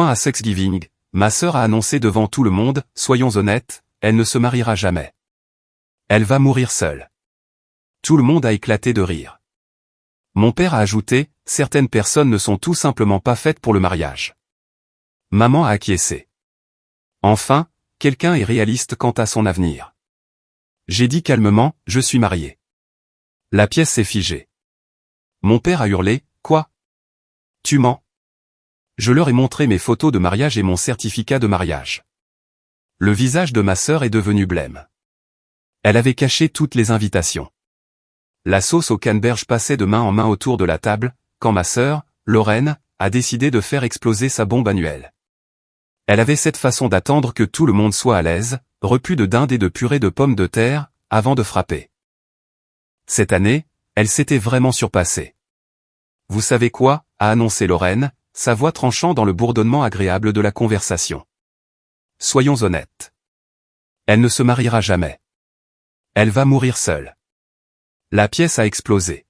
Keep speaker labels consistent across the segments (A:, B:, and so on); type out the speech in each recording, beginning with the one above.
A: À Thanksgiving, ma sœur a annoncé devant tout le monde, soyons honnêtes, elle ne se mariera jamais. Elle va mourir seule. Tout le monde a éclaté de rire. Mon père a ajouté, certaines personnes ne sont tout simplement pas faites pour le mariage. Maman a acquiescé. Enfin, quelqu'un est réaliste quant à son avenir. J'ai dit calmement, je suis marié. La pièce s'est figée. Mon père a hurlé, quoi? Tu mens? Je leur ai montré mes photos de mariage et mon certificat de mariage. Le visage de ma sœur est devenu blême. Elle avait caché toutes les invitations. La sauce au canneberge passait de main en main autour de la table, quand ma sœur, Lorraine, a décidé de faire exploser sa bombe annuelle. Elle avait cette façon d'attendre que tout le monde soit à l'aise, repu de dinde et de purée de pommes de terre, avant de frapper. Cette année, elle s'était vraiment surpassée. Vous savez quoi, a annoncé Lorraine, sa voix tranchant dans le bourdonnement agréable de la conversation. Soyons honnêtes. Elle ne se mariera jamais. Elle va mourir seule. La pièce a explosé.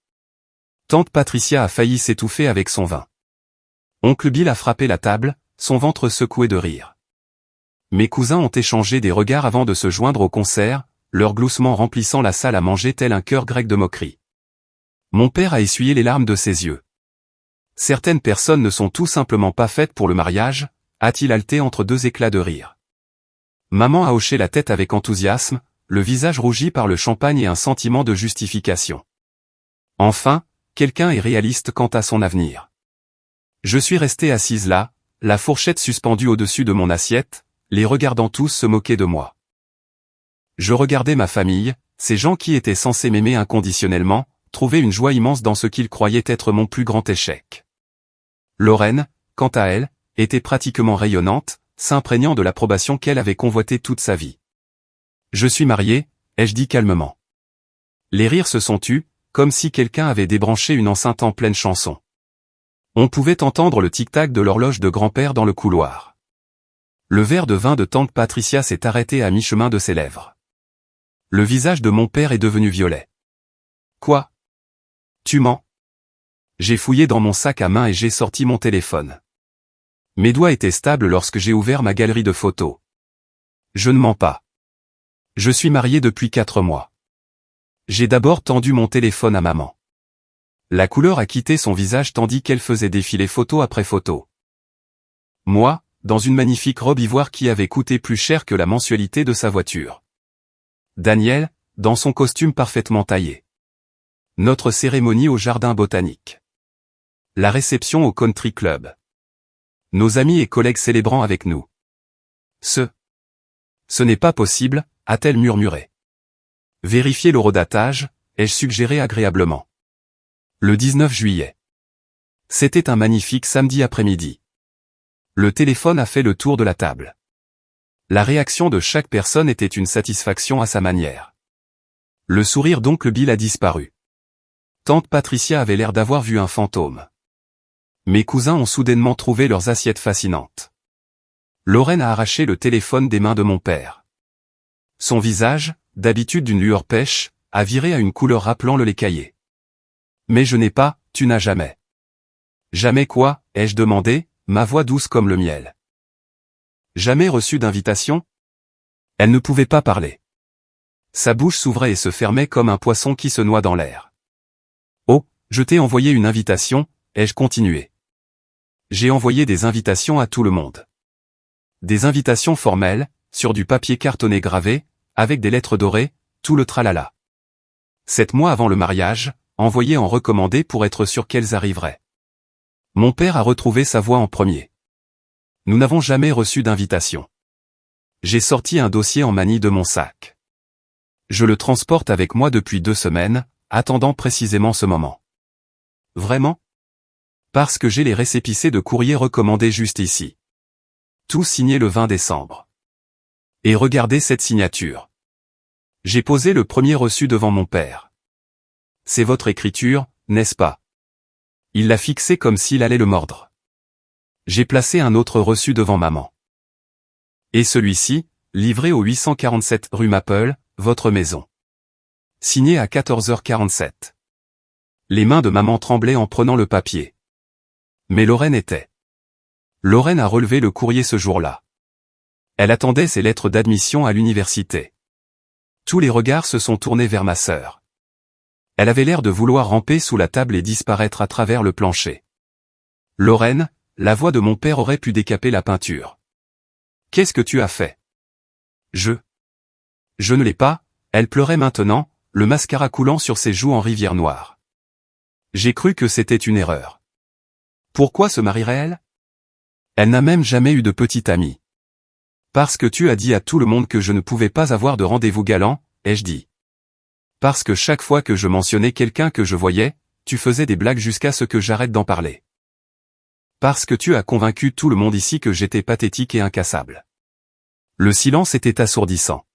A: Tante Patricia a failli s'étouffer avec son vin. Oncle Bill a frappé la table, son ventre secoué de rire. Mes cousins ont échangé des regards avant de se joindre au concert, leur gloussement remplissant la salle à manger tel un chœur grec de moquerie. Mon père a essuyé les larmes de ses yeux. Certaines personnes ne sont tout simplement pas faites pour le mariage, a-t-il haleté entre deux éclats de rire. Maman a hoché la tête avec enthousiasme, le visage rougi par le champagne et un sentiment de justification. Enfin, quelqu'un est réaliste quant à son avenir. Je suis restée assise là, la fourchette suspendue au-dessus de mon assiette, les regardant tous se moquer de moi. Je regardais ma famille, ces gens qui étaient censés m'aimer inconditionnellement, trouver une joie immense dans ce qu'ils croyaient être mon plus grand échec. Lorraine, quant à elle, était pratiquement rayonnante, s'imprégnant de l'approbation qu'elle avait convoitée toute sa vie. Je suis marié, ai-je dit calmement. Les rires se sont tus, comme si quelqu'un avait débranché une enceinte en pleine chanson. On pouvait entendre le tic-tac de l'horloge de grand-père dans le couloir. Le verre de vin de tante Patricia s'est arrêté à mi-chemin de ses lèvres. Le visage de mon père est devenu violet. Quoi? Tu mens? J'ai fouillé dans mon sac à main et j'ai sorti mon téléphone. Mes doigts étaient stables lorsque j'ai ouvert ma galerie de photos. Je ne mens pas. Je suis marié depuis 4 mois. J'ai d'abord tendu mon téléphone à maman. La couleur a quitté son visage tandis qu'elle faisait défiler photo après photo. Moi, dans une magnifique robe ivoire qui avait coûté plus cher que la mensualité de sa voiture. Daniel, dans son costume parfaitement taillé. Notre cérémonie au jardin botanique. La réception au country club. Nos amis et collègues célébrant avec nous. Ce n'est pas possible, a-t-elle murmuré. Vérifiez l'horodatage, ai-je suggéré agréablement. Le 19 juillet. C'était un magnifique samedi après-midi. Le téléphone a fait le tour de la table. La réaction de chaque personne était une satisfaction à sa manière. Le sourire d'oncle Bill a disparu. Tante Patricia avait l'air d'avoir vu un fantôme. Mes cousins ont soudainement trouvé leurs assiettes fascinantes. Lorraine a arraché le téléphone des mains de mon père. Son visage, d'habitude d'une lueur pêche, a viré à une couleur rappelant le lait caillé. Mais je n'ai pas, tu n'as jamais. Jamais quoi, ai-je demandé, ma voix douce comme le miel. Jamais reçu d'invitation? Elle ne pouvait pas parler. Sa bouche s'ouvrait et se fermait comme un poisson qui se noie dans l'air. Oh, je t'ai envoyé une invitation, ai-je continué. J'ai envoyé des invitations à tout le monde. Des invitations formelles, sur du papier cartonné gravé, avec des lettres dorées, tout le tralala. 7 mois avant le mariage, envoyées en recommandé pour être sûr qu'elles arriveraient. Mon père a retrouvé sa voix en premier. Nous n'avons jamais reçu d'invitation. J'ai sorti un dossier en manille de mon sac. Je le transporte avec moi depuis 2 semaines, attendant précisément ce moment. Vraiment? Parce que j'ai les récépissés de courrier recommandés juste ici. Tout signé le 20 décembre. Et regardez cette signature. J'ai posé le premier reçu devant mon père. C'est votre écriture, n'est-ce pas? Il l'a fixé comme s'il allait le mordre. J'ai placé un autre reçu devant maman. Et celui-ci, livré au 847 rue Maple, votre maison. Signé à 14h47. Les mains de maman tremblaient en prenant le papier. Mais Lorraine était Lorraine a relevé le courrier ce jour-là. Elle attendait ses lettres d'admission à l'université. Tous les regards se sont tournés vers ma sœur. Elle avait l'air de vouloir ramper sous la table et disparaître à travers le plancher. Lorraine, la voix de mon père aurait pu décaper la peinture. Qu'est-ce que tu as fait? Je ne l'ai pas, elle pleurait maintenant, le mascara coulant sur ses joues en rivière noire. J'ai cru que c'était une erreur. Pourquoi se marierait-elle? Elle n'a même jamais eu de petite amie. Parce que tu as dit à tout le monde que je ne pouvais pas avoir de rendez-vous galant, ai-je dit. Parce que chaque fois que je mentionnais quelqu'un que je voyais, tu faisais des blagues jusqu'à ce que j'arrête d'en parler. Parce que tu as convaincu tout le monde ici que j'étais pathétique et incassable. Le silence était assourdissant.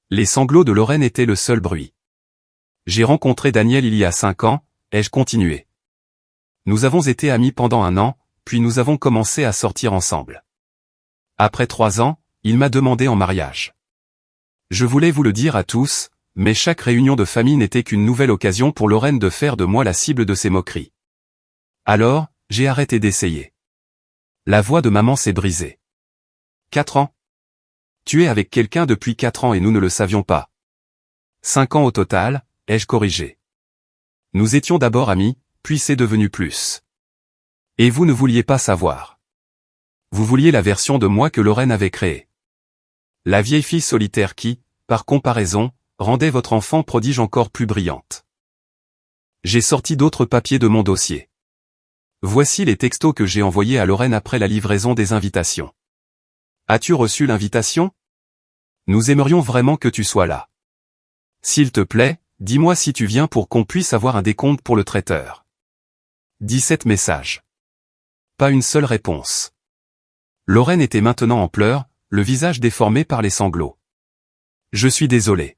A: Les sanglots de Lorraine étaient le seul bruit. J'ai rencontré Daniel il y a 5 ans, ai-je continué. Nous avons été amis pendant 1 an, puis nous avons commencé à sortir ensemble. Après 3 ans, il m'a demandé en mariage. Je voulais vous le dire à tous, mais chaque réunion de famille n'était qu'une nouvelle occasion pour Lorraine de faire de moi la cible de ses moqueries. Alors, j'ai arrêté d'essayer. La voix de maman s'est brisée. 4 ans. Tu es avec quelqu'un depuis 4 ans et nous ne le savions pas. 5 ans au total, ai-je corrigé. Nous étions d'abord amis, puis c'est devenu plus. Et vous ne vouliez pas savoir. Vous vouliez la version de moi que Lorraine avait créée. La vieille fille solitaire qui, par comparaison, rendait votre enfant prodige encore plus brillante. J'ai sorti d'autres papiers de mon dossier. Voici les textos que j'ai envoyés à Lorraine après la livraison des invitations. As-tu reçu l'invitation? Nous aimerions vraiment que tu sois là. S'il te plaît, dis-moi si tu viens pour qu'on puisse avoir un décompte pour le traiteur. 17 messages. Pas une seule réponse. Lorraine était maintenant en pleurs, le visage déformé par les sanglots. Je suis désolé.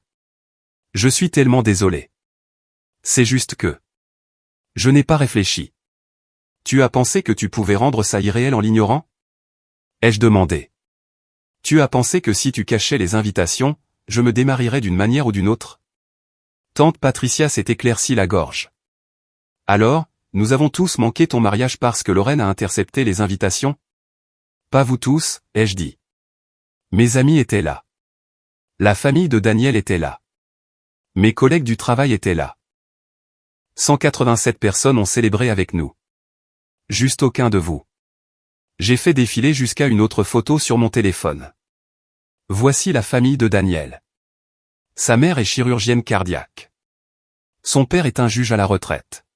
A: Je suis tellement désolé. C'est juste que... Je n'ai pas réfléchi. Tu as pensé que tu pouvais rendre ça irréel en l'ignorant? Ai-je demandé. Tu as pensé que si tu cachais les invitations, je me démarierais d'une manière ou d'une autre? Tante Patricia s'est éclaircie la gorge. Alors, nous avons tous manqué ton mariage parce que Lorraine a intercepté les invitations? Pas vous tous, ai-je dit. Mes amis étaient là. La famille de Daniel était là. Mes collègues du travail étaient là. 187 personnes ont célébré avec nous. Juste aucun de vous. J'ai fait défiler jusqu'à une autre photo sur mon téléphone. Voici la famille de Daniel. Sa mère est chirurgienne cardiaque. Son père est un juge à la retraite.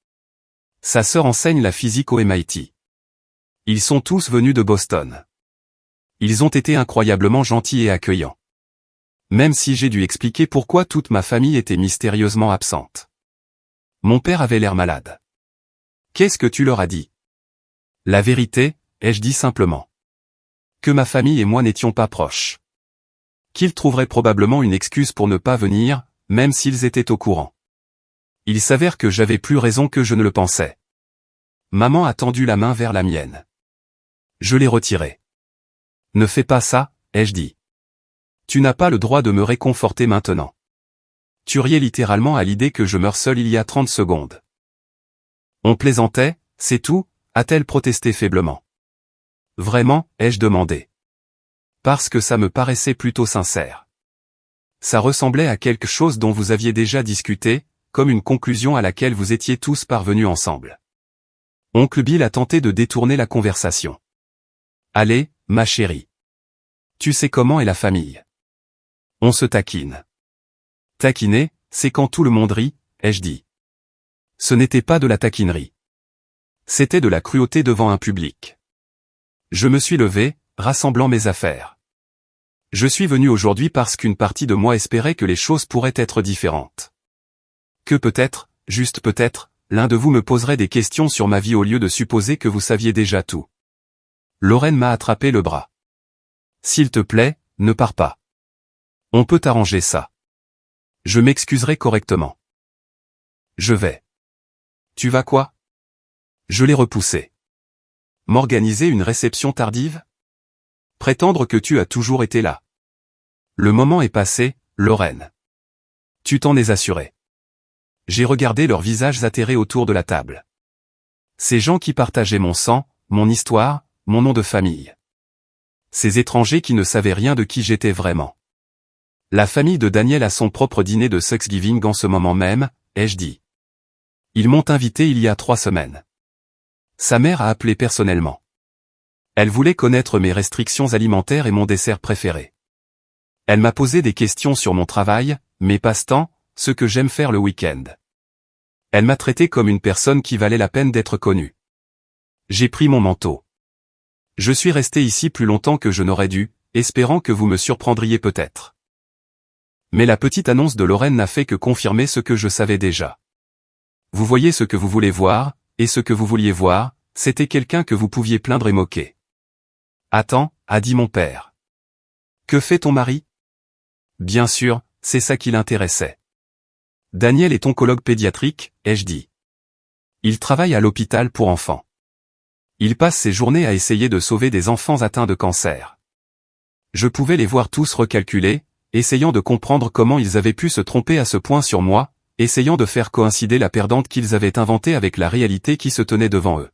A: Sa sœur enseigne la physique au MIT. Ils sont tous venus de Boston. Ils ont été incroyablement gentils et accueillants. Même si j'ai dû expliquer pourquoi toute ma famille était mystérieusement absente. Mon père avait l'air malade. Qu'est-ce que tu leur as dit? La vérité, ai-je dit simplement. Que ma famille et moi n'étions pas proches. Qu'ils trouveraient probablement une excuse pour ne pas venir, même s'ils étaient au courant. Il s'avère que j'avais plus raison que je ne le pensais. Maman a tendu la main vers la mienne. Je l'ai retirée. Ne fais pas ça, ai-je dit. Tu n'as pas le droit de me réconforter maintenant. Tu riais littéralement à l'idée que je meurs seul il y a 30 secondes. On plaisantait, c'est tout, a-t-elle protesté faiblement. Vraiment, ai-je demandé. Parce que ça me paraissait plutôt sincère. Ça ressemblait à quelque chose dont vous aviez déjà discuté, comme une conclusion à laquelle vous étiez tous parvenus ensemble. Oncle Bill a tenté de détourner la conversation. Allez, ma chérie. Tu sais comment est la famille. On se taquine. Taquiner, c'est quand tout le monde rit, ai-je dit. Ce n'était pas de la taquinerie. C'était de la cruauté devant un public. Je me suis levé, rassemblant mes affaires. Je suis venu aujourd'hui parce qu'une partie de moi espérait que les choses pourraient être différentes. Que peut-être, juste peut-être, l'un de vous me poserait des questions sur ma vie au lieu de supposer que vous saviez déjà tout. Lorraine m'a attrapé le bras. S'il te plaît, ne pars pas. On peut arranger ça. Je m'excuserai correctement. Je vais. Tu vas quoi? Je l'ai repoussé. M'organiser une réception tardive? Prétendre que tu as toujours été là. Le moment est passé, Lorraine. Tu t'en es assuré. J'ai regardé leurs visages atterrés autour de la table. Ces gens qui partageaient mon sang, mon histoire, mon nom de famille. Ces étrangers qui ne savaient rien de qui j'étais vraiment. La famille de Daniel a son propre dîner de Thanksgiving en ce moment même, ai-je dit. Ils m'ont invité il y a 3 semaines. Sa mère a appelé personnellement. Elle voulait connaître mes restrictions alimentaires et mon dessert préféré. Elle m'a posé des questions sur mon travail, mes passe-temps, ce que j'aime faire le week-end. Elle m'a traité comme une personne qui valait la peine d'être connue. J'ai pris mon manteau. Je suis resté ici plus longtemps que je n'aurais dû, espérant que vous me surprendriez peut-être. Mais la petite annonce de Lorraine n'a fait que confirmer ce que je savais déjà. Vous voyez ce que vous voulez voir, et ce que vous vouliez voir, c'était quelqu'un que vous pouviez plaindre et moquer. Attends, a dit mon père. Que fait ton mari? Bien sûr, c'est ça qui l'intéressait. Daniel est oncologue pédiatrique, ai-je dit. Il travaille à l'hôpital pour enfants. Il passe ses journées à essayer de sauver des enfants atteints de cancer. Je pouvais les voir tous recalculer, essayant de comprendre comment ils avaient pu se tromper à ce point sur moi, essayant de faire coïncider la perdante qu'ils avaient inventée avec la réalité qui se tenait devant eux.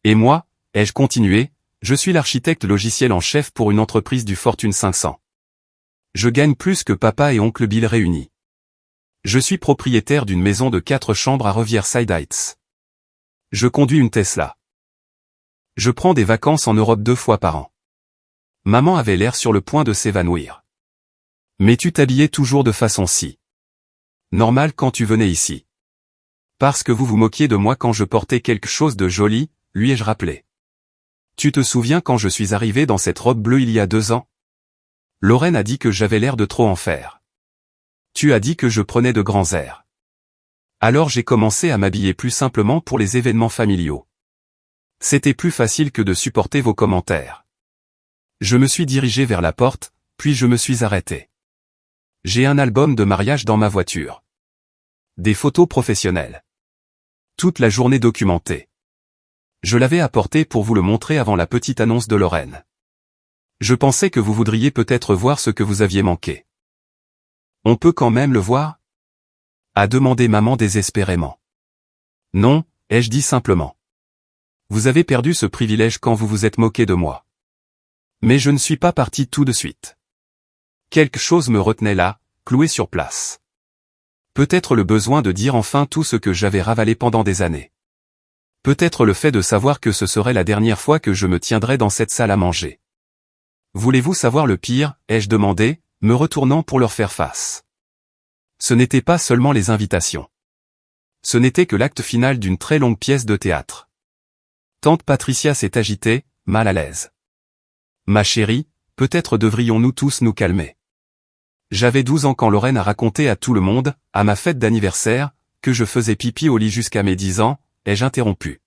A: Et moi, ai-je continué, je suis l'architecte logiciel en chef pour une entreprise du Fortune 500. Je gagne plus que papa et oncle Bill réunis. Je suis propriétaire d'une maison de 4 chambres à Riverside Heights. Je conduis une Tesla. Je prends des vacances en Europe 2 fois par an. Maman avait l'air sur le point de s'évanouir. Mais tu t'habillais toujours de façon si normale quand tu venais ici. Parce que vous vous moquiez de moi quand je portais quelque chose de joli, lui ai-je rappelé. Tu te souviens quand je suis arrivé dans cette robe bleue il y a 2 ans? Lorraine a dit que j'avais l'air de trop en faire. Tu as dit que je prenais de grands airs. Alors j'ai commencé à m'habiller plus simplement pour les événements familiaux. C'était plus facile que de supporter vos commentaires. Je me suis dirigé vers la porte, puis je me suis arrêté. J'ai un album de mariage dans ma voiture. Des photos professionnelles. Toute la journée documentée. Je l'avais apporté pour vous le montrer avant la petite annonce de Lorraine. Je pensais que vous voudriez peut-être voir ce que vous aviez manqué. On peut quand même le voir? A demandé maman désespérément. Non, ai-je dit simplement. Vous avez perdu ce privilège quand vous vous êtes moqué de moi. Mais je ne suis pas parti tout de suite. Quelque chose me retenait là, cloué sur place. Peut-être le besoin de dire enfin tout ce que j'avais ravalé pendant des années. Peut-être le fait de savoir que ce serait la dernière fois que je me tiendrais dans cette salle à manger. Voulez-vous savoir le pire, ai-je demandé, me retournant pour leur faire face. Ce n'était pas seulement les invitations. Ce n'était que l'acte final d'une très longue pièce de théâtre. Tante Patricia s'est agitée, mal à l'aise. Ma chérie, peut-être devrions-nous tous nous calmer. J'avais 12 ans quand Lorraine a raconté à tout le monde, à ma fête d'anniversaire, que je faisais pipi au lit jusqu'à mes 10 ans, ai-je interrompu.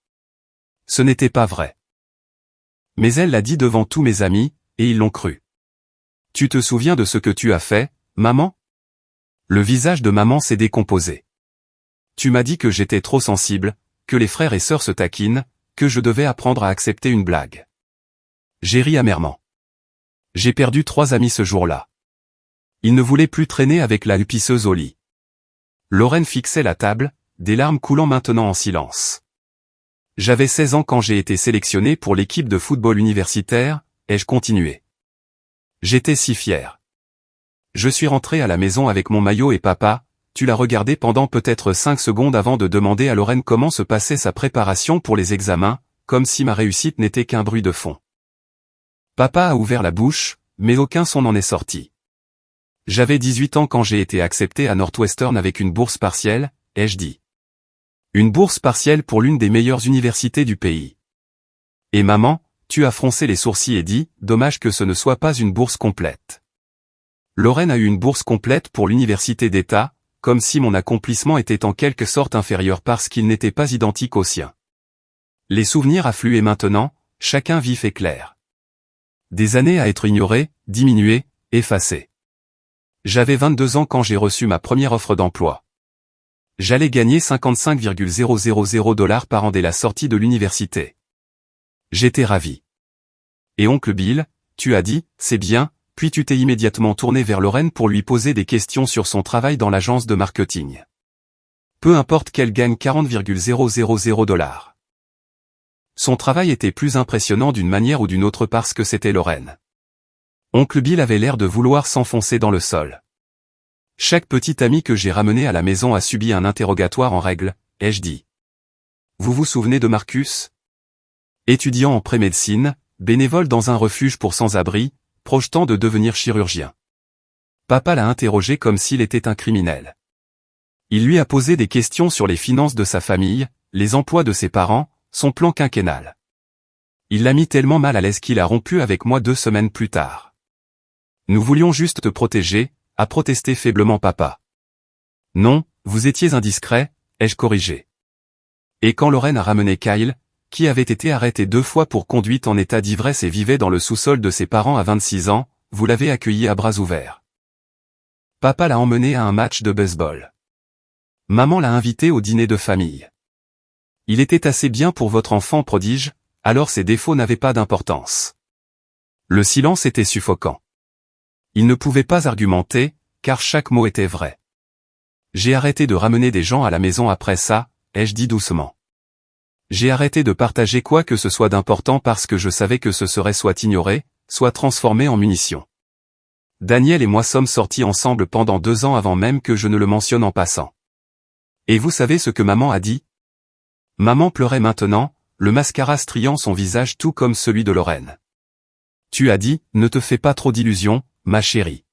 A: Ce n'était pas vrai. Mais elle l'a dit devant tous mes amis, et ils l'ont cru. Tu te souviens de ce que tu as fait, maman? Le visage de maman s'est décomposé. Tu m'as dit que j'étais trop sensible, que les frères et sœurs se taquinent, que je devais apprendre à accepter une blague. J'ai ri amèrement. J'ai perdu 3 amis ce jour-là. Ils ne voulaient plus traîner avec la lupisseuse au lit. Lorraine fixait la table, des larmes coulant maintenant en silence. J'avais 16 ans quand j'ai été sélectionné pour l'équipe de football universitaire, ai-je continué. J'étais si fier. Je suis rentré à la maison avec mon maillot et papa, tu l'as regardé pendant peut-être 5 secondes avant de demander à Lorraine comment se passait sa préparation pour les examens, comme si ma réussite n'était qu'un bruit de fond. Papa a ouvert la bouche, mais aucun son n'en est sorti. J'avais 18 ans quand j'ai été accepté à Northwestern avec une bourse partielle, ai-je dit. Une bourse partielle pour l'une des meilleures universités du pays. Et maman, tu as froncé les sourcils et dit, dommage que ce ne soit pas une bourse complète. Lorraine a eu une bourse complète pour l'université d'État, comme si mon accomplissement était en quelque sorte inférieur parce qu'il n'était pas identique au sien. Les souvenirs affluaient maintenant, chacun vif et clair. Des années à être ignorées, diminuées, effacées. J'avais 22 ans quand j'ai reçu ma première offre d'emploi. J'allais gagner 55,000 $ par an dès la sortie de l'université. J'étais ravi. Et oncle Bill, tu as dit, c'est bien, puis tu t'es immédiatement tourné vers Lorraine pour lui poser des questions sur son travail dans l'agence de marketing. Peu importe qu'elle gagne 40,000 $. Son travail était plus impressionnant d'une manière ou d'une autre parce que c'était Lorraine. Oncle Bill avait l'air de vouloir s'enfoncer dans le sol. Chaque petit ami que j'ai ramené à la maison a subi un interrogatoire en règle, ai-je dit. Vous vous souvenez de Marcus? Étudiant en pré-médecine, bénévole dans un refuge pour sans-abri, projetant de devenir chirurgien. Papa l'a interrogé comme s'il était un criminel. Il lui a posé des questions sur les finances de sa famille, les emplois de ses parents, son plan quinquennal. Il l'a mis tellement mal à l'aise qu'il a rompu avec moi 2 semaines plus tard. Nous voulions juste te protéger, a protesté faiblement papa. Non, vous étiez indiscret, ai-je corrigé. Et quand Lorraine a ramené Kyle, qui avait été arrêté 2 fois pour conduite en état d'ivresse et vivait dans le sous-sol de ses parents à 26 ans, vous l'avez accueilli à bras ouverts. Papa l'a emmené à un match de baseball. Maman l'a invité au dîner de famille. Il était assez bien pour votre enfant prodige, alors ses défauts n'avaient pas d'importance. Le silence était suffocant. Il ne pouvait pas argumenter, car chaque mot était vrai. J'ai arrêté de ramener des gens à la maison après ça, ai-je dit doucement. J'ai arrêté de partager quoi que ce soit d'important parce que je savais que ce serait soit ignoré, soit transformé en munitions. Daniel et moi sommes sortis ensemble pendant 2 ans avant même que je ne le mentionne en passant. Et vous savez ce que maman a dit? Maman pleurait maintenant, le mascara striant son visage tout comme celui de Lorraine. Tu as dit, ne te fais pas trop d'illusions, ma chérie.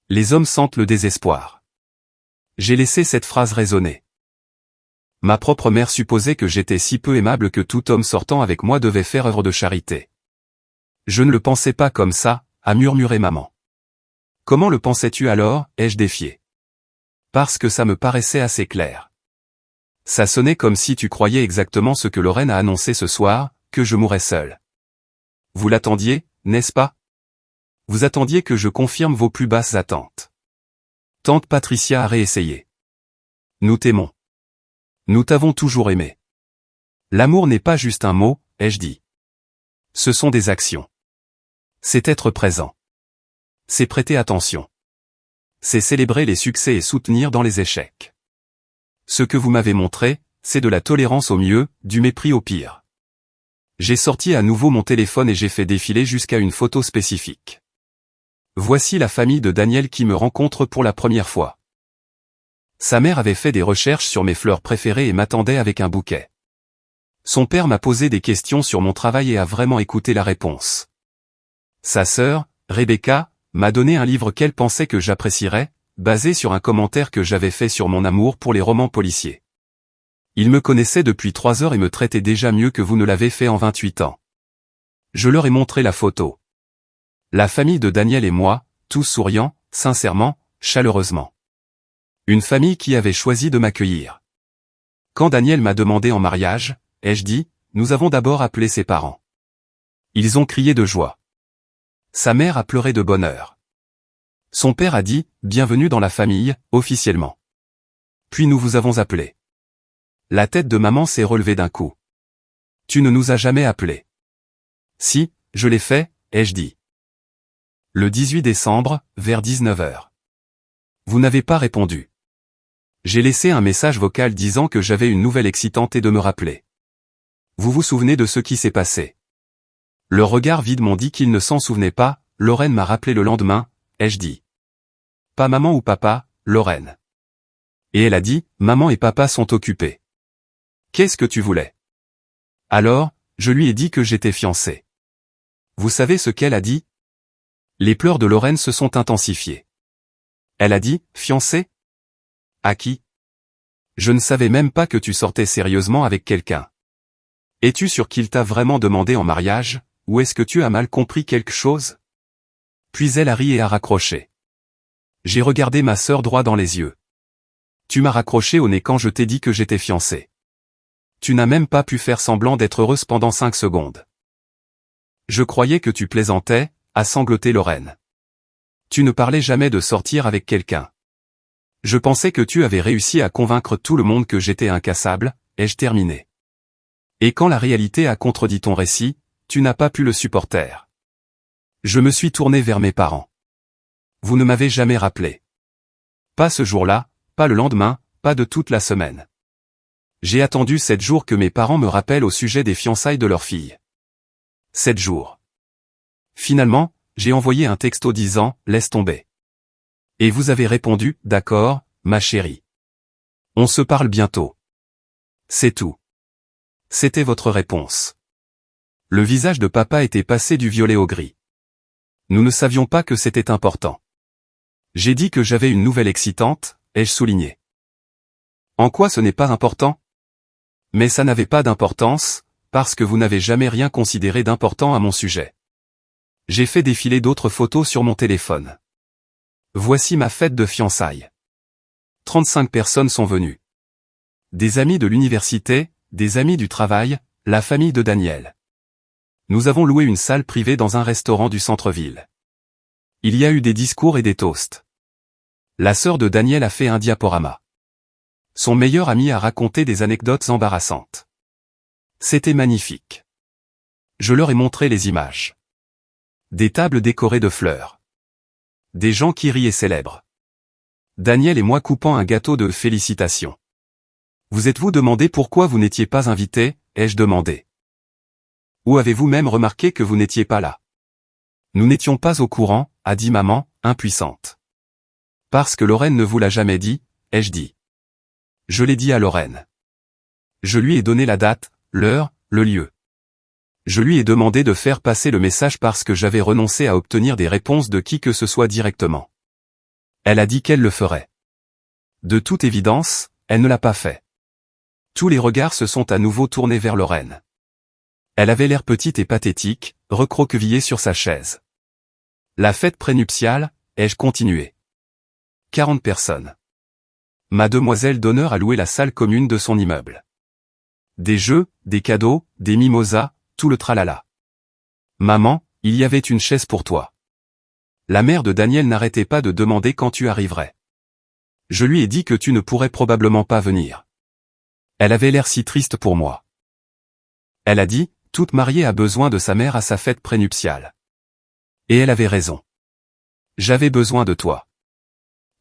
A: Les hommes sentent le désespoir. J'ai laissé cette phrase résonner. Ma propre mère supposait que j'étais si peu aimable que tout homme sortant avec moi devait faire œuvre de charité. Je ne le pensais pas comme ça, a murmuré maman. Comment le pensais-tu alors, ai-je défié. Parce que ça me paraissait assez clair. Ça sonnait comme si tu croyais exactement ce que Lorraine a annoncé ce soir, que je mourrais seul. Vous l'attendiez, n'est-ce pas? Vous attendiez que je confirme vos plus basses attentes. Tante Patricia a réessayé. Nous t'aimons. Nous t'avons toujours aimé. L'amour n'est pas juste un mot, ai-je dit. Ce sont des actions. C'est être présent. C'est prêter attention. C'est célébrer les succès et soutenir dans les échecs. Ce que vous m'avez montré, c'est de la tolérance au mieux, du mépris au pire. J'ai sorti à nouveau mon téléphone et j'ai fait défiler jusqu'à une photo spécifique. Voici la famille de Daniel qui me rencontre pour la première fois. Sa mère avait fait des recherches sur mes fleurs préférées et m'attendait avec un bouquet. Son père m'a posé des questions sur mon travail et a vraiment écouté la réponse. Sa sœur, Rebecca, m'a donné un livre qu'elle pensait que j'apprécierais, basé sur un commentaire que j'avais fait sur mon amour pour les romans policiers. Ils me connaissaient depuis 3 heures et me traitaient déjà mieux que vous ne l'avez fait en 28 ans. Je leur ai montré la photo. La famille de Daniel et moi, tous souriants, sincèrement, chaleureusement. Une famille qui avait choisi de m'accueillir. Quand Daniel m'a demandé en mariage, ai-je dit, nous avons d'abord appelé ses parents. Ils ont crié de joie. Sa mère a pleuré de bonheur. Son père a dit, bienvenue dans la famille, officiellement. Puis nous vous avons appelé. La tête de maman s'est relevée d'un coup. Tu ne nous as jamais appelés. Si, je l'ai fait, ai-je dit. Le 18 décembre, vers 19h. Vous n'avez pas répondu. J'ai laissé un message vocal disant que j'avais une nouvelle excitante et de me rappeler. Vous vous souvenez de ce qui s'est passé? Le regard vide m'ont dit qu'ils ne s'en souvenaient pas, Lorraine m'a rappelé le lendemain, ai-je dit. Pas maman ou papa, Lorraine. Et elle a dit, maman et papa sont occupés. Qu'est-ce que tu voulais? Alors, je lui ai dit que j'étais fiancé. Vous savez ce qu'elle a dit? Les pleurs de Lorraine se sont intensifiés. Elle a dit, fiancé? À qui? Je ne savais même pas que tu sortais sérieusement avec quelqu'un. Es-tu sûr qu'il t'a vraiment demandé en mariage, ou est-ce que tu as mal compris quelque chose? Puis elle a ri et a raccroché. J'ai regardé ma sœur droit dans les yeux. Tu m'as raccroché au nez quand je t'ai dit que j'étais fiancé. Tu n'as même pas pu faire semblant d'être heureuse pendant 5 secondes. Je croyais que tu plaisantais, a sangloté Lorraine. Tu ne parlais jamais de sortir avec quelqu'un. Je pensais que tu avais réussi à convaincre tout le monde que j'étais incassable, ai-je terminé. Et quand la réalité a contredit ton récit, tu n'as pas pu le supporter. Je me suis tourné vers mes parents. Vous ne m'avez jamais rappelé. Pas ce jour-là, pas le lendemain, pas de toute la semaine. J'ai attendu 7 jours que mes parents me rappellent au sujet des fiançailles de leur fille. 7 jours. Finalement, j'ai envoyé un texto disant « Laisse tomber ». Et vous avez répondu « D'accord, ma chérie. On se parle bientôt. » C'est tout. C'était votre réponse. Le visage de papa était passé du violet au gris. Nous ne savions pas que c'était important. J'ai dit que j'avais une nouvelle excitante, ai-je souligné. En quoi ce n'est pas important? Mais ça n'avait pas d'importance, parce que vous n'avez jamais rien considéré d'important à mon sujet. J'ai fait défiler d'autres photos sur mon téléphone. Voici ma fête de fiançailles. 35 personnes sont venues. Des amis de l'université, des amis du travail, la famille de Daniel. Nous avons loué une salle privée dans un restaurant du centre-ville. Il y a eu des discours et des toasts. La sœur de Daniel a fait un diaporama. Son meilleur ami a raconté des anecdotes embarrassantes. C'était magnifique. Je leur ai montré les images. Des tables décorées de fleurs. Des gens qui rient et célèbrent. Daniel et moi coupant un gâteau de félicitations. Vous êtes-vous demandé pourquoi vous n'étiez pas invité, ai-je demandé. Ou avez-vous même remarqué que vous n'étiez pas là? Nous n'étions pas au courant, a dit maman, impuissante. Parce que Lorraine ne vous l'a jamais dit, ai-je dit. Je l'ai dit à Lorraine. Je lui ai donné la date, l'heure, le lieu. Je lui ai demandé de faire passer le message parce que j'avais renoncé à obtenir des réponses de qui que ce soit directement. Elle a dit qu'elle le ferait. De toute évidence, elle ne l'a pas fait. Tous les regards se sont à nouveau tournés vers Lorraine. Elle avait l'air petite et pathétique, recroquevillée sur sa chaise. La fête prénuptiale, ai-je continué. 40 personnes. Ma demoiselle d'honneur a loué la salle commune de son immeuble. Des jeux, des cadeaux, des mimosas, tout le tralala. Maman, il y avait une chaise pour toi. La mère de Daniel n'arrêtait pas de demander quand tu arriverais. Je lui ai dit que tu ne pourrais probablement pas venir. Elle avait l'air si triste pour moi. Elle a dit, toute mariée a besoin de sa mère à sa fête prénuptiale. Et elle avait raison. J'avais besoin de toi.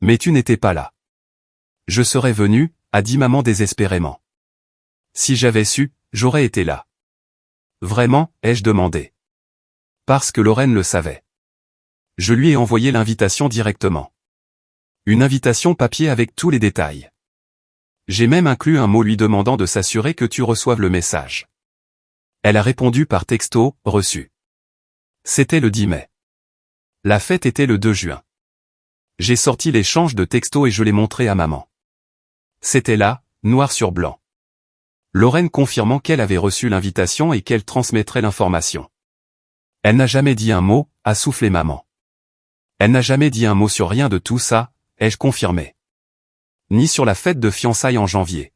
A: Mais tu n'étais pas là. Je serais venu, a dit maman désespérément. Si j'avais su, j'aurais été là. Vraiment, ai-je demandé. Parce que Lorraine le savait. Je lui ai envoyé l'invitation directement. Une invitation papier avec tous les détails. J'ai même inclus un mot lui demandant de s'assurer que tu reçoives le message. Elle a répondu par texto, reçu. C'était le 10 mai. La fête était le 2 juin. J'ai sorti l'échange de textos et je l'ai montré à maman. C'était là, noir sur blanc. Lorraine confirmant qu'elle avait reçu l'invitation et qu'elle transmettrait l'information. Elle n'a jamais dit un mot, a soufflé maman. Elle n'a jamais dit un mot sur rien de tout ça, ai-je confirmé. Ni sur la fête de fiançailles en janvier.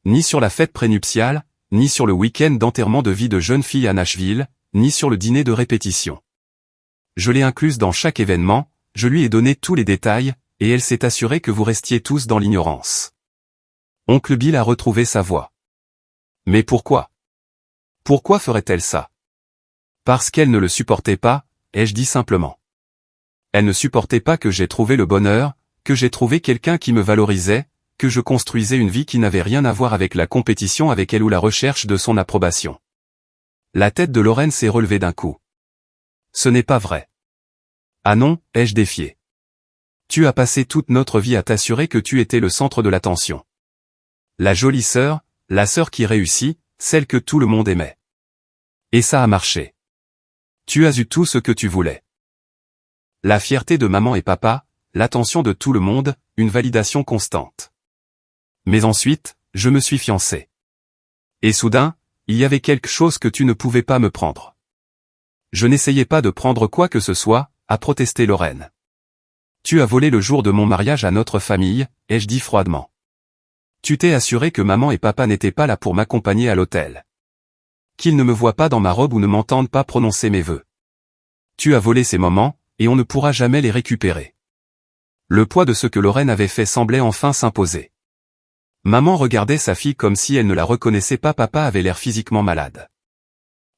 A: Ni sur la fête prénuptiale, ni sur le week-end d'enterrement de vie de jeune fille à Nashville, ni sur le dîner de répétition. Je l'ai incluse dans chaque événement, je lui ai donné tous les détails, et elle s'est assurée que vous restiez tous dans l'ignorance. Oncle Bill a retrouvé sa voix. Mais pourquoi? Pourquoi ferait-elle ça? Parce qu'elle ne le supportait pas, ai-je dit simplement. Elle ne supportait pas que j'ai trouvé le bonheur, que j'ai trouvé quelqu'un qui me valorisait, que je construisais une vie qui n'avait rien à voir avec la compétition avec elle ou la recherche de son approbation. La tête de Lorraine s'est relevée d'un coup. Ce n'est pas vrai. Ah non, ai-je défié. Tu as passé toute notre vie à t'assurer que tu étais le centre de l'attention. La jolie sœur, la sœur qui réussit, celle que tout le monde aimait. Et ça a marché. Tu as eu tout ce que tu voulais. La fierté de maman et papa, l'attention de tout le monde, une validation constante. Mais ensuite, je me suis fiancé. Et soudain, il y avait quelque chose que tu ne pouvais pas me prendre. Je n'essayais pas de prendre quoi que ce soit, a protesté Lorraine. Tu as volé le jour de mon mariage à notre famille, ai-je dit froidement. Tu t'es assuré que maman et papa n'étaient pas là pour m'accompagner à l'hôtel. Qu'ils ne me voient pas dans ma robe ou ne m'entendent pas prononcer mes vœux. Tu as volé ces moments, et on ne pourra jamais les récupérer. Le poids de ce que Lorraine avait fait semblait enfin s'imposer. Maman regardait sa fille comme si elle ne la reconnaissait pas. Papa avait l'air physiquement malade.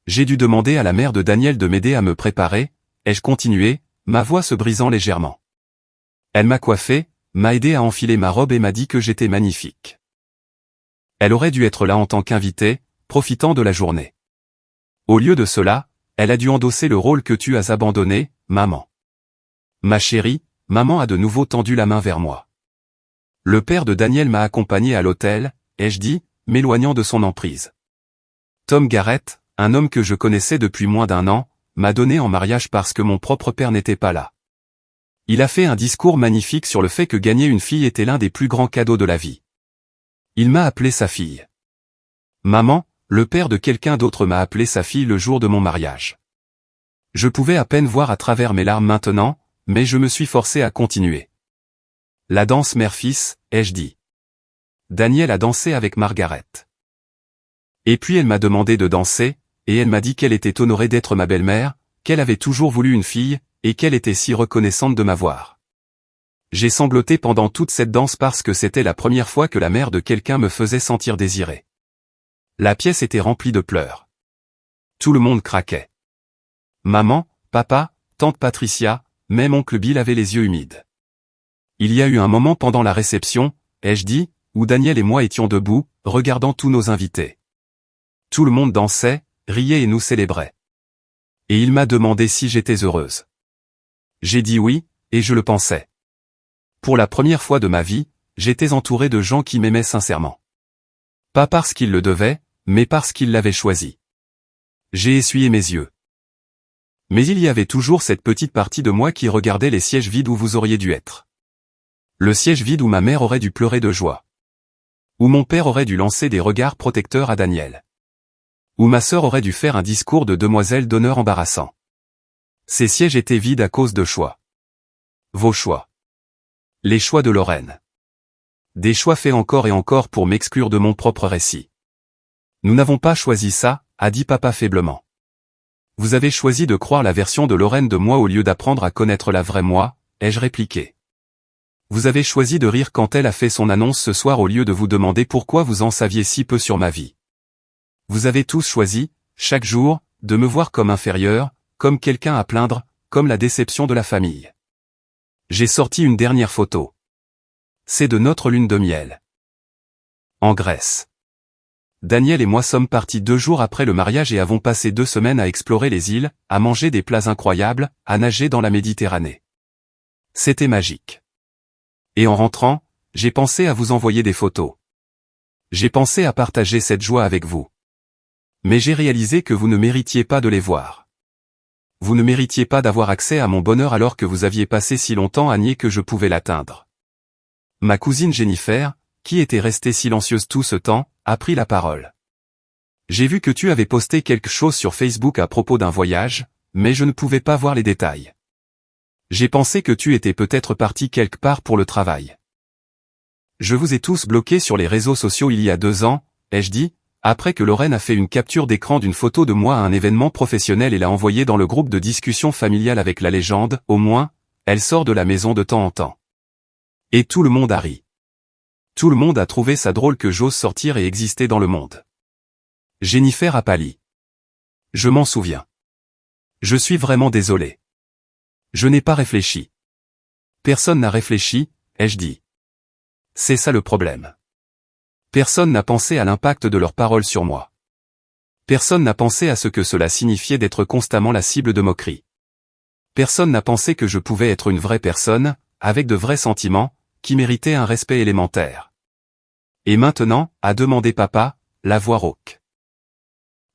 A: J'ai dû demander à la mère de Daniel de m'aider à me préparer, ai-je continué, ma voix se brisant légèrement. Elle m'a coiffé, m'a aidé à enfiler ma robe et m'a dit que j'étais magnifique. Elle aurait dû être là en tant qu'invitée, profitant de la journée. Au lieu de cela, elle a dû endosser le rôle que tu as abandonné, maman. Ma chérie, maman a de nouveau tendu la main vers moi. Le père de Daniel m'a accompagné à l'hôtel, ai-je dit, m'éloignant de son emprise. Tom Garrett, un homme que je connaissais depuis moins d'1 an, m'a donné en mariage parce que mon propre père n'était pas là. Il a fait un discours magnifique sur le fait que gagner une fille était l'un des plus grands cadeaux de la vie. Il m'a appelé sa fille. Maman, le père de quelqu'un d'autre m'a appelé sa fille le jour de mon mariage. Je pouvais à peine voir à travers mes larmes maintenant, mais je me suis forcé à continuer. La danse mère-fils, ai-je dit. Daniel a dansé avec Margaret. Et puis elle m'a demandé de danser, et elle m'a dit qu'elle était honorée d'être ma belle-mère, qu'elle avait toujours voulu une fille, et qu'elle était si reconnaissante de m'avoir. J'ai sangloté pendant toute cette danse parce que c'était la première fois que la mère de quelqu'un me faisait sentir désiré. La pièce était remplie de pleurs. Tout le monde craquait. Maman, papa, tante Patricia, même oncle Bill avait les yeux humides. Il y a eu un moment pendant la réception, ai-je dit, où Daniel et moi étions debout, regardant tous nos invités. Tout le monde dansait, riait et nous célébrait. Et il m'a demandé si j'étais heureuse. J'ai dit oui, et je le pensais. Pour la première fois de ma vie, j'étais entouré de gens qui m'aimaient sincèrement. Pas parce qu'ils le devaient, mais parce qu'ils l'avaient choisi. J'ai essuyé mes yeux. Mais il y avait toujours cette petite partie de moi qui regardait les sièges vides où vous auriez dû être. Le siège vide où ma mère aurait dû pleurer de joie. Où mon père aurait dû lancer des regards protecteurs à Daniel. Où ma sœur aurait dû faire un discours de demoiselle d'honneur embarrassant. Ces sièges étaient vides à cause de choix. Vos choix. Les choix de Lorraine. Des choix faits encore et encore pour m'exclure de mon propre récit. Nous n'avons pas choisi ça, a dit papa faiblement. Vous avez choisi de croire la version de Lorraine de moi au lieu d'apprendre à connaître la vraie moi, ai-je répliqué. Vous avez choisi de rire quand elle a fait son annonce ce soir au lieu de vous demander pourquoi vous en saviez si peu sur ma vie. Vous avez tous choisi, chaque jour, de me voir comme inférieur, comme quelqu'un à plaindre, comme la déception de la famille. J'ai sorti une dernière photo. C'est de notre lune de miel. En Grèce. Daniel et moi sommes partis 2 jours après le mariage et avons passé 2 semaines à explorer les îles, à manger des plats incroyables, à nager dans la Méditerranée. C'était magique. Et en rentrant, j'ai pensé à vous envoyer des photos. J'ai pensé à partager cette joie avec vous. Mais j'ai réalisé que vous ne méritiez pas de les voir. Vous ne méritiez pas d'avoir accès à mon bonheur alors que vous aviez passé si longtemps à nier que je pouvais l'atteindre. Ma cousine Jennifer, qui était restée silencieuse tout ce temps, a pris la parole. J'ai vu que tu avais posté quelque chose sur Facebook à propos d'un voyage, mais je ne pouvais pas voir les détails. J'ai pensé que tu étais peut-être parti quelque part pour le travail. Je vous ai tous bloqués sur les réseaux sociaux il y a 2 ans, ai-je dit, après que Lorraine a fait une capture d'écran d'une photo de moi à un événement professionnel et l'a envoyée dans le groupe de discussion familiale avec la légende, au moins, elle sort de la maison de temps en temps. Et tout le monde a ri. Tout le monde a trouvé ça drôle que j'ose sortir et exister dans le monde. Jennifer a pâli. Je m'en souviens. Je suis vraiment désolé. Je n'ai pas réfléchi. Personne n'a réfléchi, ai-je dit. C'est ça le problème. Personne n'a pensé à l'impact de leurs paroles sur moi. Personne n'a pensé à ce que cela signifiait d'être constamment la cible de moqueries. Personne n'a pensé que je pouvais être une vraie personne, avec de vrais sentiments, qui méritait un respect élémentaire. Et maintenant, a demandé papa, la voix rauque.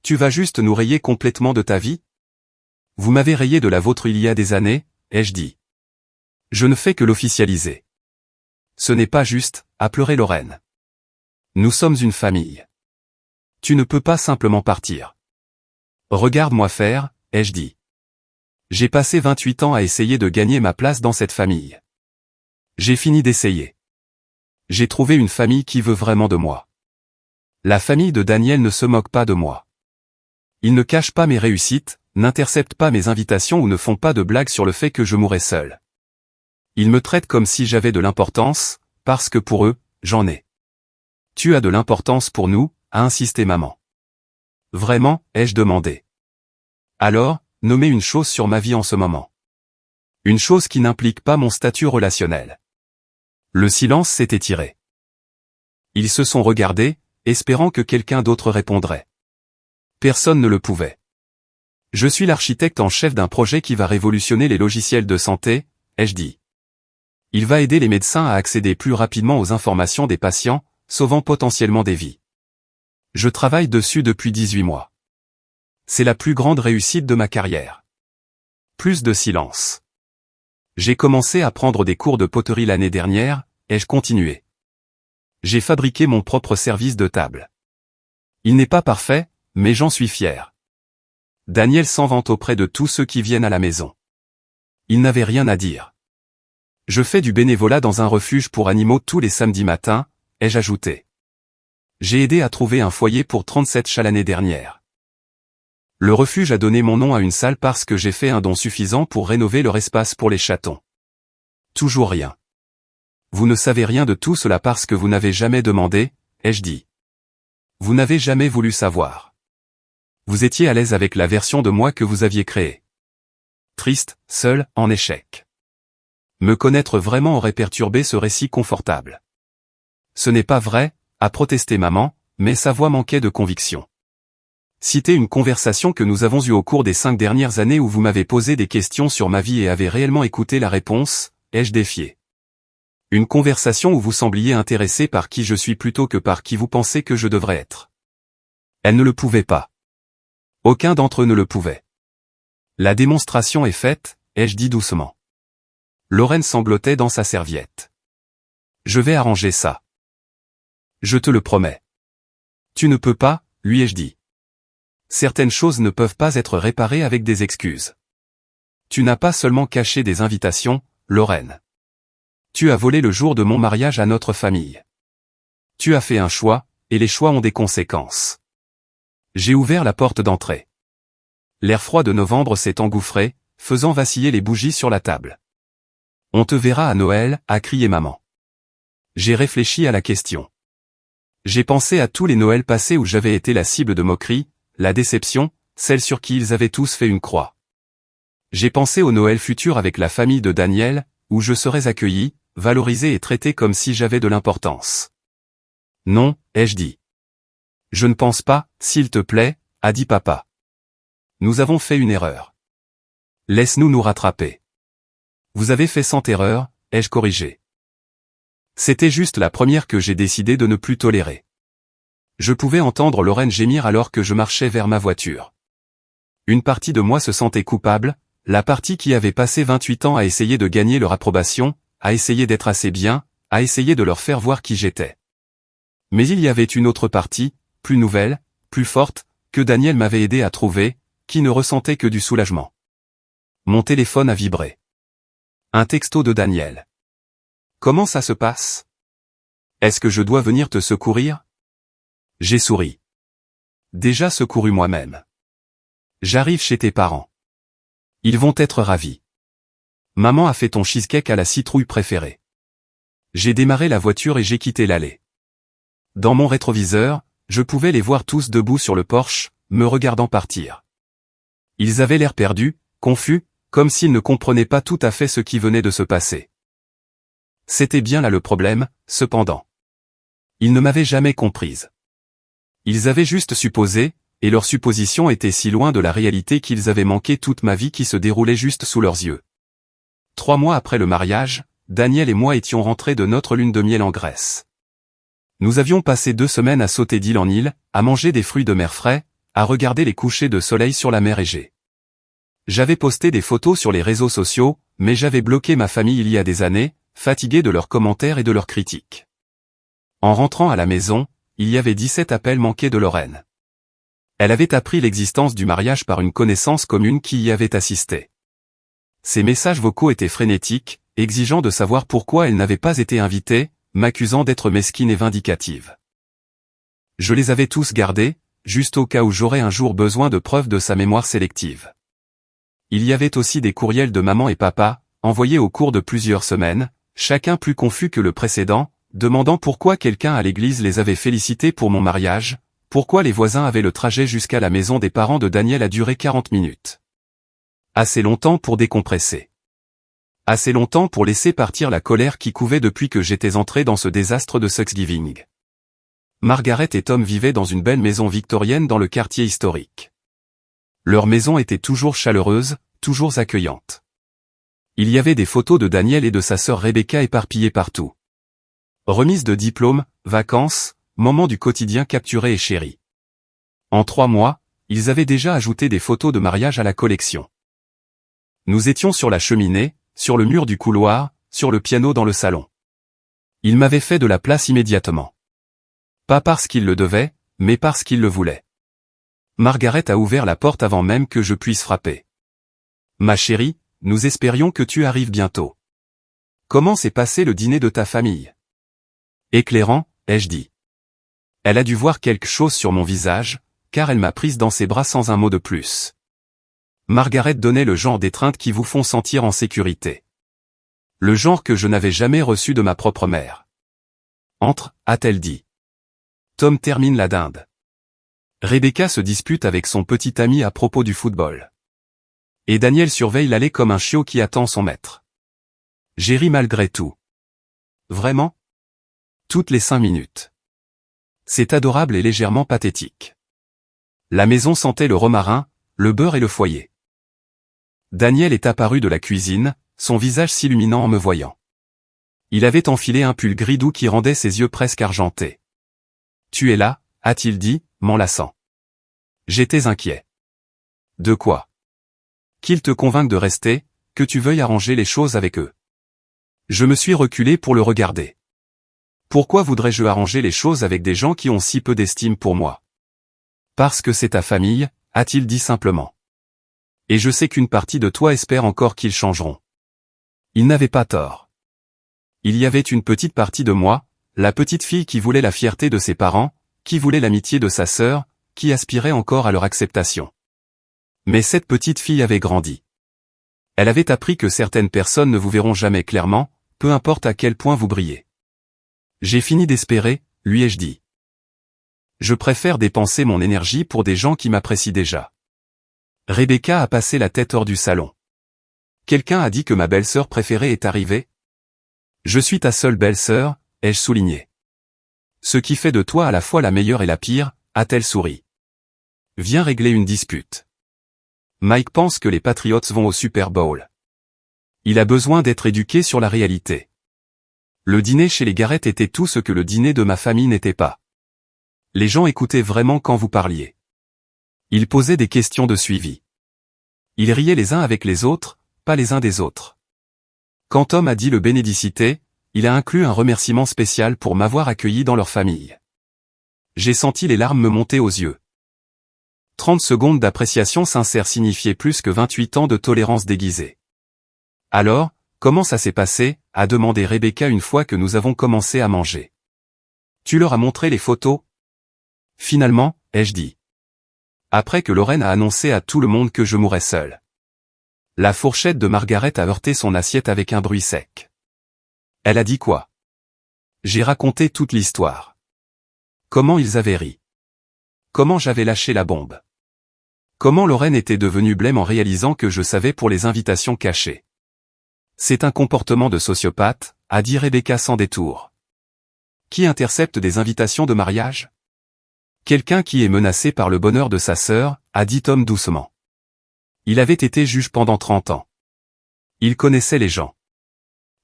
A: Tu vas juste nous rayer complètement de ta vie? Vous m'avez rayé de la vôtre il y a des années, ai-je dit. Je ne fais que l'officialiser. Ce n'est pas juste, a pleuré Lorraine. Nous sommes une famille. Tu ne peux pas simplement partir. Regarde-moi faire, ai-je dit. J'ai passé 28 ans à essayer de gagner ma place dans cette famille. J'ai fini d'essayer. J'ai trouvé une famille qui veut vraiment de moi. La famille de Daniel ne se moque pas de moi. Ils ne cachent pas mes réussites, n'interceptent pas mes invitations ou ne font pas de blagues sur le fait que je mourrais seul. Ils me traitent comme si j'avais de l'importance, parce que pour eux, j'en ai. Tu as de l'importance pour nous, a insisté maman. Vraiment, ai-je demandé. Alors, nommez une chose sur ma vie en ce moment. Une chose qui n'implique pas mon statut relationnel. Le silence s'est étiré. Ils se sont regardés, espérant que quelqu'un d'autre répondrait. Personne ne le pouvait. Je suis l'architecte en chef d'un projet qui va révolutionner les logiciels de santé, ai-je dit. Il va aider les médecins à accéder plus rapidement aux informations des patients, sauvant potentiellement des vies. Je travaille dessus depuis 18 mois. C'est la plus grande réussite de ma carrière. Plus de silence. J'ai commencé à prendre des cours de poterie l'année dernière, ai-je continué. J'ai fabriqué mon propre service de table. Il n'est pas parfait, mais j'en suis fier. Daniel s'en vante auprès de tous ceux qui viennent à la maison. Il n'avait rien à dire. Je fais du bénévolat dans un refuge pour animaux tous les samedis matins, ai-je ajouté. J'ai aidé à trouver un foyer pour 37 chats l'année dernière. Le refuge a donné mon nom à une salle parce que j'ai fait un don suffisant pour rénover leur espace pour les chatons. Toujours rien. Vous ne savez rien de tout cela parce que vous n'avez jamais demandé, ai-je dit. Vous n'avez jamais voulu savoir. Vous étiez à l'aise avec la version de moi que vous aviez créée. Triste, seul, en échec. Me connaître vraiment aurait perturbé ce récit confortable. Ce n'est pas vrai, a protesté maman, mais sa voix manquait de conviction. Citez une conversation que nous avons eue au cours des 5 dernières années où vous m'avez posé des questions sur ma vie et avez réellement écouté la réponse, ai-je défié. Une conversation où vous sembliez intéressé par qui je suis plutôt que par qui vous pensez que je devrais être. Elle ne le pouvait pas. Aucun d'entre eux ne le pouvait. La démonstration est faite, ai-je dit doucement. Lorraine sanglotait dans sa serviette. Je vais arranger ça. Je te le promets. Tu ne peux pas, lui ai-je dit. Certaines choses ne peuvent pas être réparées avec des excuses. Tu n'as pas seulement caché des invitations, Lorraine. Tu as volé le jour de mon mariage à notre famille. Tu as fait un choix, et les choix ont des conséquences. J'ai ouvert la porte d'entrée. L'air froid de novembre s'est engouffré, faisant vaciller les bougies sur la table. On te verra à Noël, a crié maman. J'ai réfléchi à la question. J'ai pensé à tous les Noëls passés où j'avais été la cible de moqueries, la déception, celle sur qui ils avaient tous fait une croix. J'ai pensé au Noël futur avec la famille de Daniel, où je serais accueilli, valorisé et traité comme si j'avais de l'importance. Non, ai-je dit. Je ne pense pas, s'il te plaît, a dit papa. Nous avons fait une erreur. Laisse-nous nous rattraper. Vous avez fait 100 erreurs, ai-je corrigé. C'était juste la première que j'ai décidé de ne plus tolérer. Je pouvais entendre Lorraine gémir alors que je marchais vers ma voiture. Une partie de moi se sentait coupable, la partie qui avait passé 28 ans à essayer de gagner leur approbation, à essayer d'être assez bien, à essayer de leur faire voir qui j'étais. Mais il y avait une autre partie, plus nouvelle, plus forte, que Daniel m'avait aidé à trouver, qui ne ressentait que du soulagement. Mon téléphone a vibré. Un texto de Daniel. Comment ça se passe? Est-ce que je dois venir te secourir? J'ai souri. Déjà secouru moi-même. J'arrive chez tes parents. Ils vont être ravis. Maman a fait ton cheesecake à la citrouille préférée. J'ai démarré la voiture et j'ai quitté l'allée. Dans mon rétroviseur, je pouvais les voir tous debout sur le porche, me regardant partir. Ils avaient l'air perdus, confus, comme s'ils ne comprenaient pas tout à fait ce qui venait de se passer. C'était bien là le problème, cependant. Ils ne m'avaient jamais comprise. Ils avaient juste supposé, et leur supposition était si loin de la réalité qu'ils avaient manqué toute ma vie qui se déroulait juste sous leurs yeux. 3 mois après le mariage, Daniel et moi étions rentrés de notre lune de miel en Grèce. Nous avions passé 2 semaines à sauter d'île en île, à manger des fruits de mer frais, à regarder les couchers de soleil sur la mer Égée. J'avais posté des photos sur les réseaux sociaux, mais j'avais bloqué ma famille il y a des années, fatigué de leurs commentaires et de leurs critiques. En rentrant à la maison, il y avait 17 appels manqués de Lorraine. Elle avait appris l'existence du mariage par une connaissance commune qui y avait assisté. Ses messages vocaux étaient frénétiques, exigeant de savoir pourquoi elle n'avait pas été invitée, m'accusant d'être mesquine et vindicative. Je les avais tous gardés, juste au cas où j'aurais un jour besoin de preuves de sa mémoire sélective. Il y avait aussi des courriels de maman et papa, envoyés au cours de plusieurs semaines, chacun plus confus que le précédent, demandant pourquoi quelqu'un à l'église les avait félicités pour mon mariage, pourquoi les voisins avaient le trajet jusqu'à la maison des parents de Daniel a duré 40 minutes. Assez longtemps pour décompresser. Assez longtemps pour laisser partir la colère qui couvait depuis que j'étais entré dans ce désastre de Thanksgiving. Margaret et Tom vivaient dans une belle maison victorienne dans le quartier historique. Leur maison était toujours chaleureuse, toujours accueillante. Il y avait des photos de Daniel et de sa sœur Rebecca éparpillées partout. Remise de diplômes, vacances, moments du quotidien capturés et chéris. En 3 mois, ils avaient déjà ajouté des photos de mariage à la collection. Nous étions sur la cheminée, sur le mur du couloir, sur le piano dans le salon. Ils m'avaient fait de la place immédiatement. Pas parce qu'ils le devaient, mais parce qu'ils le voulaient. Margaret a ouvert la porte avant même que je puisse frapper. Ma chérie, nous espérions que tu arrives bientôt. Comment s'est passé le dîner de ta famille? Éclairant, ai-je dit. Elle a dû voir quelque chose sur mon visage, car elle m'a prise dans ses bras sans un mot de plus. Margaret donnait le genre d'étreinte qui vous font sentir en sécurité. Le genre que je n'avais jamais reçu de ma propre mère. Entre, a-t-elle dit. Tom termine la dinde. Rebecca se dispute avec son petit ami à propos du football. Et Daniel surveille l'allée comme un chiot qui attend son maître. J'ai ri malgré tout. Vraiment? Toutes les 5 minutes. C'est adorable et légèrement pathétique. La maison sentait le romarin, le beurre et le foyer. Daniel est apparu de la cuisine, son visage s'illuminant en me voyant. Il avait enfilé un pull gris doux qui rendait ses yeux presque argentés. Tu es là, a-t-il dit, m'enlaçant. J'étais inquiet. De quoi? Qu'ils te convainquent de rester, que tu veuilles arranger les choses avec eux. Je me suis reculé pour le regarder. Pourquoi voudrais-je arranger les choses avec des gens qui ont si peu d'estime pour moi? Parce que c'est ta famille, a-t-il dit simplement. Et je sais qu'une partie de toi espère encore qu'ils changeront. Il n'avait pas tort. Il y avait une petite partie de moi, la petite fille qui voulait la fierté de ses parents, qui voulait l'amitié de sa sœur, qui aspirait encore à leur acceptation. Mais cette petite fille avait grandi. Elle avait appris que certaines personnes ne vous verront jamais clairement, peu importe à quel point vous brillez. J'ai fini d'espérer, lui ai-je dit. Je préfère dépenser mon énergie pour des gens qui m'apprécient déjà. Rebecca a passé la tête hors du salon. Quelqu'un a dit que ma belle-sœur préférée est arrivée? Je suis ta seule belle-sœur, ai-je souligné. Ce qui fait de toi à la fois la meilleure et la pire, a-t-elle souri. Viens régler une dispute. Mike pense que les Patriots vont au Super Bowl. Il a besoin d'être éduqué sur la réalité. Le dîner chez les Garrett était tout ce que le dîner de ma famille n'était pas. Les gens écoutaient vraiment quand vous parliez. Ils posaient des questions de suivi. Ils riaient les uns avec les autres, pas les uns des autres. Quand Tom a dit le bénédicité, il a inclus un remerciement spécial pour m'avoir accueilli dans leur famille. J'ai senti les larmes me monter aux yeux. 30 secondes d'appréciation sincère signifiaient plus que 28 ans de tolérance déguisée. Alors, comment ça s'est passé, a demandé Rebecca une fois que nous avons commencé à manger. Tu leur as montré les photos? Finalement, ai-je dit. Après que Lorraine a annoncé à tout le monde que je mourrais seul. La fourchette de Margaret a heurté son assiette avec un bruit sec. Elle a dit quoi? J'ai raconté toute l'histoire. Comment ils avaient ri. Comment j'avais lâché la bombe. Comment Lorraine était devenue blême en réalisant que je savais pour les invitations cachées. C'est un comportement de sociopathe, a dit Rebecca sans détour. Qui intercepte des invitations de mariage? Quelqu'un qui est menacé par le bonheur de sa sœur, a dit Tom doucement. Il avait été juge pendant 30 ans. Il connaissait les gens.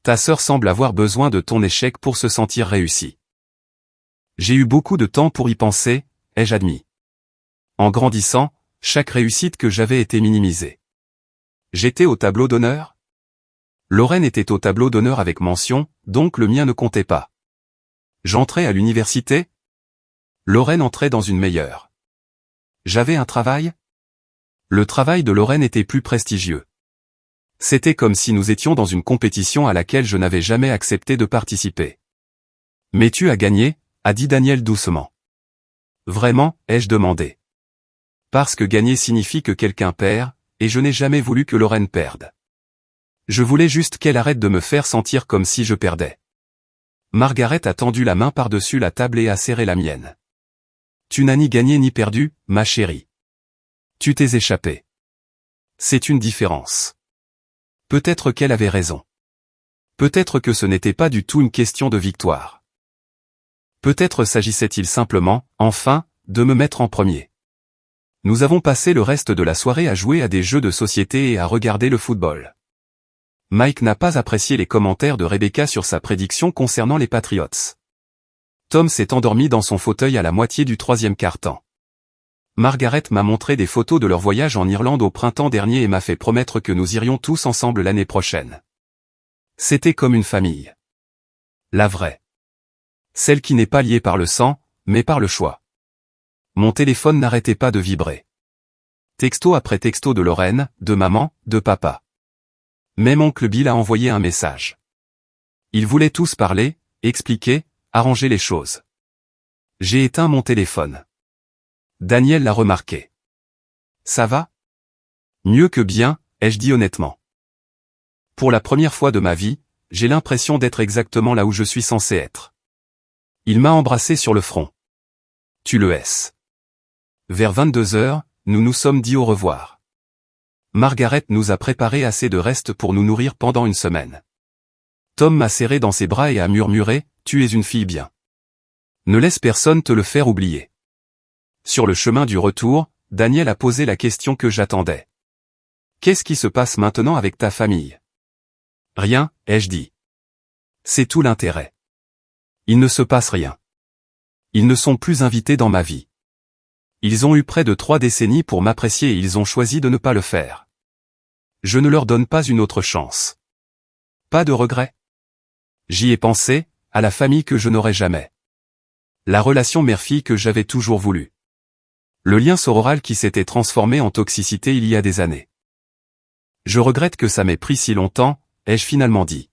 A: Ta sœur semble avoir besoin de ton échec pour se sentir réussie. J'ai eu beaucoup de temps pour y penser, ai-je admis. En grandissant, chaque réussite que j'avais été minimisée. J'étais au tableau d'honneur? Lorraine était au tableau d'honneur avec mention, donc le mien ne comptait pas. J'entrais à l'université? Lorraine entrait dans une meilleure. J'avais un travail? Le travail de Lorraine était plus prestigieux. C'était comme si nous étions dans une compétition à laquelle je n'avais jamais accepté de participer. Mais tu as gagné, a dit Daniel doucement. Vraiment, ai-je demandé. Parce que gagner signifie que quelqu'un perd, et je n'ai jamais voulu que Lorraine perde. Je voulais juste qu'elle arrête de me faire sentir comme si je perdais. Margaret a tendu la main par-dessus la table et a serré la mienne. Tu n'as ni gagné ni perdu, ma chérie. Tu t'es échappé. C'est une différence. Peut-être qu'elle avait raison. Peut-être que ce n'était pas du tout une question de victoire. Peut-être s'agissait-il simplement, enfin, de me mettre en premier. Nous avons passé le reste de la soirée à jouer à des jeux de société et à regarder le football. Mike n'a pas apprécié les commentaires de Rebecca sur sa prédiction concernant les Patriots. Tom s'est endormi dans son fauteuil à la moitié du troisième quart-temps. Margaret m'a montré des photos de leur voyage en Irlande au printemps dernier et m'a fait promettre que nous irions tous ensemble l'année prochaine. C'était comme une famille. La vraie. Celle qui n'est pas liée par le sang, mais par le choix. Mon téléphone n'arrêtait pas de vibrer. Texto après texto de Lorraine, de maman, de papa. Même oncle Bill a envoyé un message. Ils voulaient tous parler, expliquer, arranger les choses. J'ai éteint mon téléphone. Daniel l'a remarqué. Ça va? Mieux que bien, ai-je dit honnêtement. Pour la première fois de ma vie, j'ai l'impression d'être exactement là où je suis censé être. Il m'a embrassé sur le front. Tu le es. Vers 22h, nous nous sommes dit au revoir. Margaret nous a préparé assez de restes pour nous nourrir pendant une semaine. Tom m'a serré dans ses bras et a murmuré, « Tu es une fille bien. Ne laisse personne te le faire oublier. » Sur le chemin du retour, Daniel a posé la question que j'attendais. « Qu'est-ce qui se passe maintenant avec ta famille ?»« Rien, ai-je dit. C'est tout l'intérêt. Il ne se passe rien. Ils ne sont plus invités dans ma vie. Ils ont eu près de 3 décennies pour m'apprécier et ils ont choisi de ne pas le faire. Je ne leur donne pas une autre chance. Pas de regret. J'y ai pensé, à la famille que je n'aurai jamais. La relation mère-fille que j'avais toujours voulu. Le lien sororal qui s'était transformé en toxicité il y a des années. Je regrette que ça m'ait pris si longtemps, ai-je finalement dit.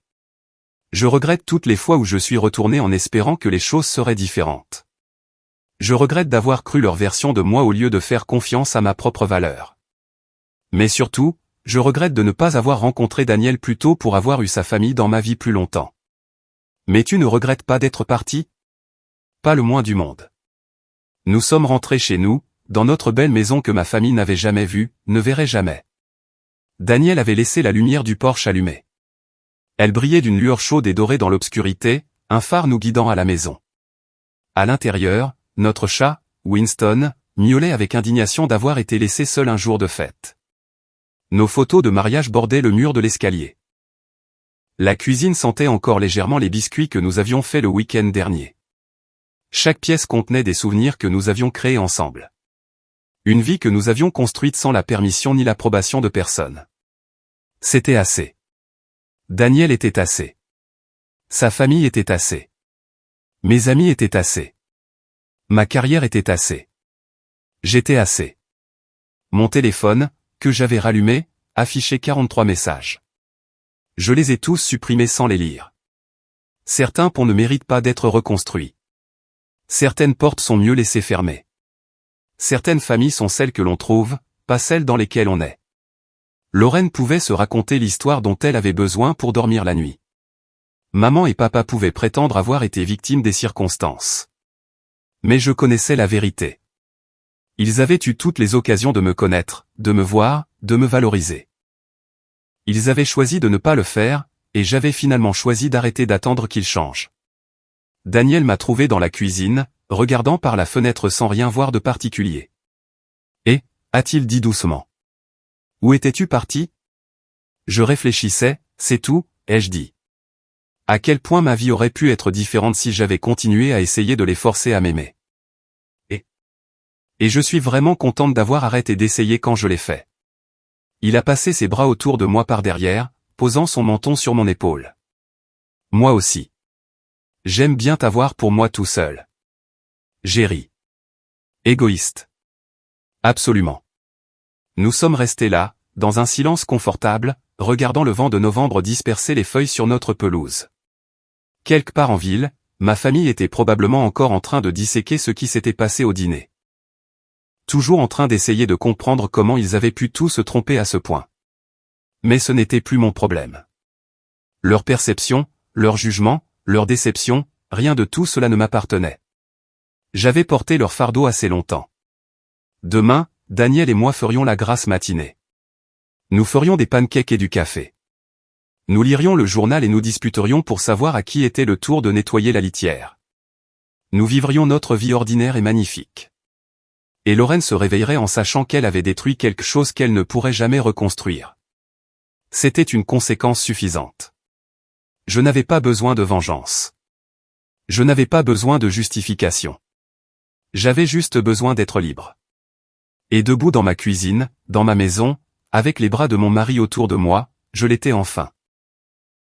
A: Je regrette toutes les fois où je suis retourné en espérant que les choses seraient différentes. Je regrette d'avoir cru leur version de moi au lieu de faire confiance à ma propre valeur. Mais surtout, je regrette de ne pas avoir rencontré Daniel plus tôt pour avoir eu sa famille dans ma vie plus longtemps. Mais tu ne regrettes pas d'être parti? Pas le moins du monde. Nous sommes rentrés chez nous, dans notre belle maison que ma famille n'avait jamais vue, ne verrait jamais. Daniel avait laissé la lumière du porche allumée. Elle brillait d'une lueur chaude et dorée dans l'obscurité, un phare nous guidant à la maison. À l'intérieur, notre chat, Winston, miaulait avec indignation d'avoir été laissé seul un jour de fête. Nos photos de mariage bordaient le mur de l'escalier. La cuisine sentait encore légèrement les biscuits que nous avions faits le week-end dernier. Chaque pièce contenait des souvenirs que nous avions créés ensemble. Une vie que nous avions construite sans la permission ni l'approbation de personne. C'était assez. Daniel était assez. Sa famille était assez. Mes amis étaient assez. Ma carrière était assez. J'étais assez. Mon téléphone, que j'avais rallumé, affichait 43 messages. Je les ai tous supprimés sans les lire. Certains ponts ne méritent pas d'être reconstruits. Certaines portes sont mieux laissées fermées. Certaines familles sont celles que l'on trouve, pas celles dans lesquelles on est. Lorraine pouvait se raconter l'histoire dont elle avait besoin pour dormir la nuit. Maman et papa pouvaient prétendre avoir été victimes des circonstances. Mais je connaissais la vérité. Ils avaient eu toutes les occasions de me connaître, de me voir, de me valoriser. Ils avaient choisi de ne pas le faire, et j'avais finalement choisi d'arrêter d'attendre qu'ils changent. Daniel m'a trouvé dans la cuisine, regardant par la fenêtre sans rien voir de particulier. Et, a-t-il dit doucement. Où étais-tu parti? Je réfléchissais, c'est tout, ai-je dit. À quel point ma vie aurait pu être différente si j'avais continué à essayer de les forcer à m'aimer. Et je suis vraiment contente d'avoir arrêté d'essayer quand je l'ai fait. Il a passé ses bras autour de moi par derrière, posant son menton sur mon épaule. Moi aussi. J'aime bien t'avoir pour moi tout seul. J'ai ri. Égoïste. Absolument. Nous sommes restés là, dans un silence confortable, regardant le vent de novembre disperser les feuilles sur notre pelouse. Quelque part en ville, ma famille était probablement encore en train de disséquer ce qui s'était passé au dîner. Toujours en train d'essayer de comprendre comment ils avaient pu tout se tromper à ce point. Mais ce n'était plus mon problème. Leur perception, leur jugement, leur déception, rien de tout cela ne m'appartenait. J'avais porté leur fardeau assez longtemps. Demain, Daniel et moi ferions la grasse matinée. Nous ferions des pancakes et du café. Nous lirions le journal et nous disputerions pour savoir à qui était le tour de nettoyer la litière. Nous vivrions notre vie ordinaire et magnifique. Et Lorraine se réveillerait en sachant qu'elle avait détruit quelque chose qu'elle ne pourrait jamais reconstruire. C'était une conséquence suffisante. Je n'avais pas besoin de vengeance. Je n'avais pas besoin de justification. J'avais juste besoin d'être libre. Et debout dans ma cuisine, dans ma maison, avec les bras de mon mari autour de moi, je l'étais enfin.